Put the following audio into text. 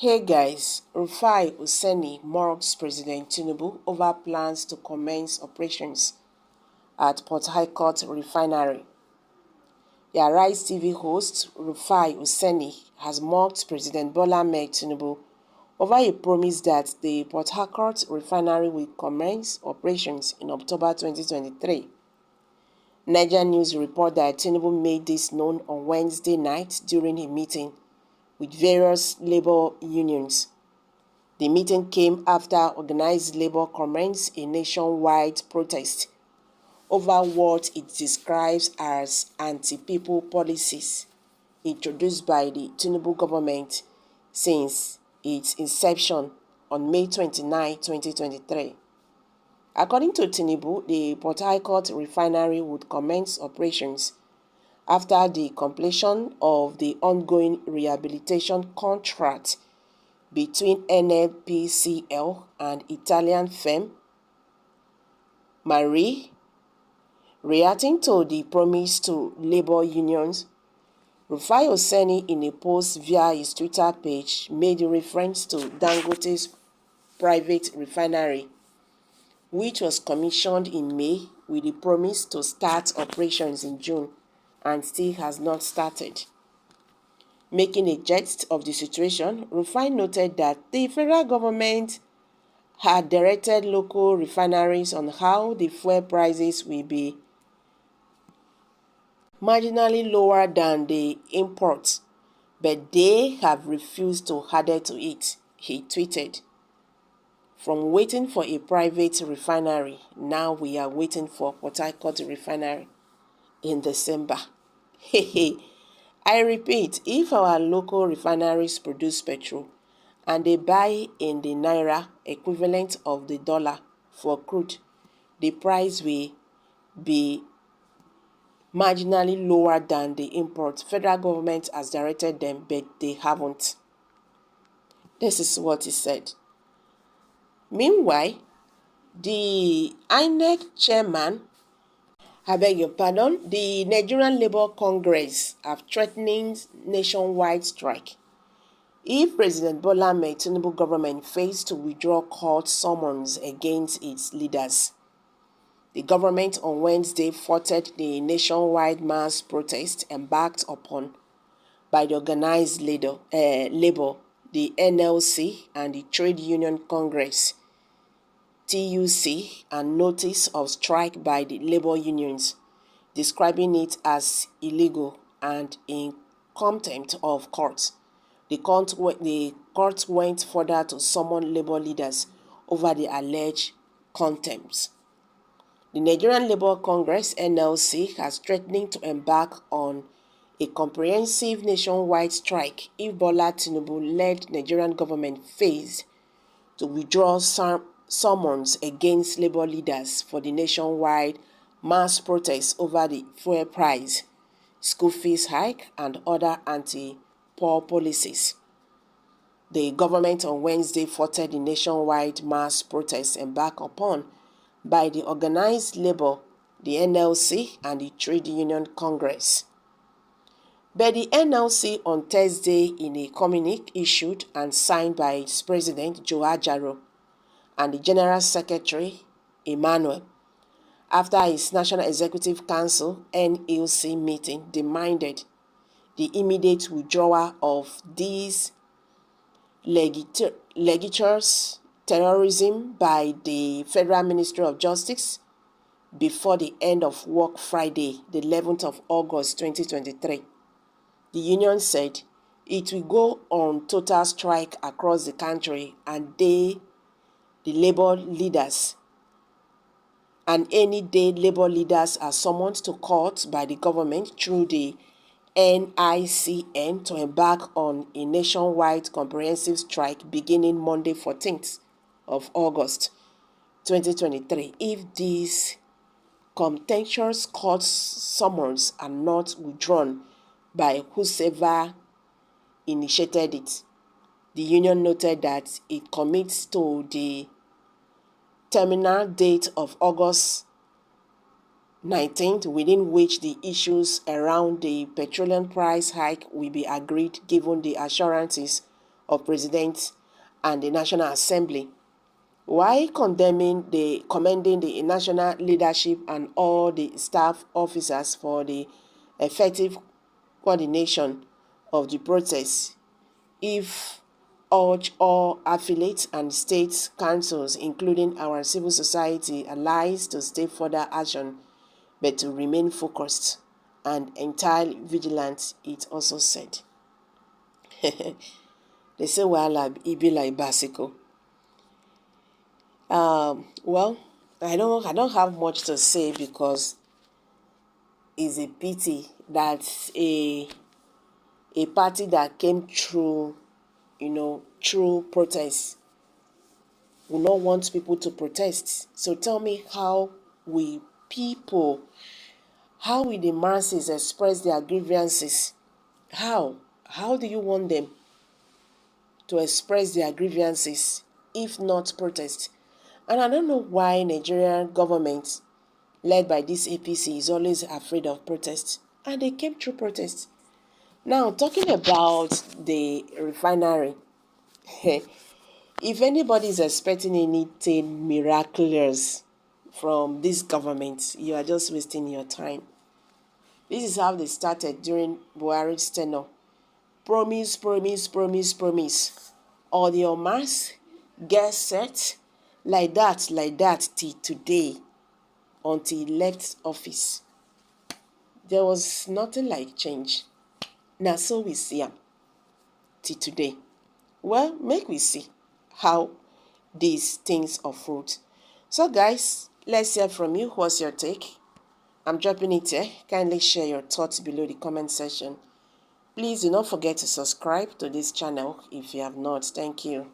Hey guys, Rufai Oseni mocks President Tinubu over plans to commence operations at Port Harcourt Refinery. The Arise TV host Rufai Oseni has mocked President Bola Ahmed Tinubu over a promise that the Port Harcourt Refinery will commence operations in October 2023. Niger News report that Tinubu made this known on Wednesday night during a meeting with various labor unions. The meeting came after organized labor commenced a nationwide protest over what it describes as anti-people policies introduced by the Tinubu government since its inception on May 29, 2023. According to Tinubu, the Port Harcourt Refinery would commence operations after the completion of the ongoing rehabilitation contract between NLPCL and Italian firm Marie. Reacting to the promise to labor unions, Rufai Oseni, in a post via his Twitter page, made reference to Dangote's private refinery, which was commissioned in May with the promise to start operations in June and still has not started. Making a jest of the situation, Rufai noted that the federal government had directed local refineries on how the fuel prices will be marginally lower than the imports, but they have refused to adhere to it, he tweeted. From waiting for a private refinery, now we are waiting for Port Harcourt Refinery in December. I repeat, if our local refineries produce petrol and they buy in the naira equivalent of the dollar for crude, the price will be marginally lower than the import. Federal government has directed them, but they haven't. This is what he said. Meanwhile, the INEC chairman, the Nigerian Labour Congress have threatened nationwide strike if President Bola Ahmed Tinubu government fails to withdraw court summons against its leaders. The government on Wednesday thwarted the nationwide mass protest embarked upon by the organized labor, the NLC, and the Trade Union Congress, TUC, and notice of strike by the labor unions, describing it as illegal and in contempt of court. The court went further to summon labor leaders over the alleged contempt. The Nigerian Labour Congress (NLC) has threatened to embark on a comprehensive nationwide strike if Bola Tinubu-led Nigerian government fails to withdraw summons against labor leaders for the nationwide mass protests over the fuel price, school fees hike, and other anti-poor policies. The government on Wednesday thwarted the nationwide mass protests embarked upon by the organized labor, the NLC, and the Trade Union Congress. But the NLC on Thursday, in a communique issued and signed by its president, Joe Ajaro, and the General Secretary, Emmanuel, after its National Executive Council (NEC) meeting, demanded the immediate withdrawal of these legislatures terrorism by the Federal Ministry of Justice before the end of work Friday, the 11th of August 2023. The union said it will go on total strike across the country and the labor leaders and any day labor leaders are summoned to court by the government through the NICN to embark on a nationwide comprehensive strike beginning Monday 14th of August 2023 if these contentious court summons are not withdrawn by whosoever initiated it. The union noted that it commits to the terminal date of August 19th, within which the issues around the petroleum price hike will be agreed given the assurances of President and the National Assembly, while commending the national leadership and all the staff officers for the effective coordination of the protest. If urge all affiliates and state councils, including our civil society allies, to take further action, but to remain focused and entirely vigilant, it also said. They say, well, it be like bicycle. Well, I don't have much to say, because it's a pity that a party that came through, through protests, will not want people to protest. So tell me, how will the masses express their grievances? How do you want them to express their grievances if not protest? And I don't know why Nigerian government, led by this APC, is always afraid of protest. And they came through protest. Now, talking about the refinery, if anybody is expecting anything miraculous from this government, you are just wasting your time. This is how they started during Buhari's tenure. Promise, promise, promise, promise. All your mass, get set, like that, till today, until he left office. There was nothing like change. Now, so we see him till today. Well, make we see how these things unfold. So, guys, let's hear from you. What's your take? I'm dropping it here. Kindly share your thoughts below the comment section. Please do not forget to subscribe to this channel if you have not. Thank you.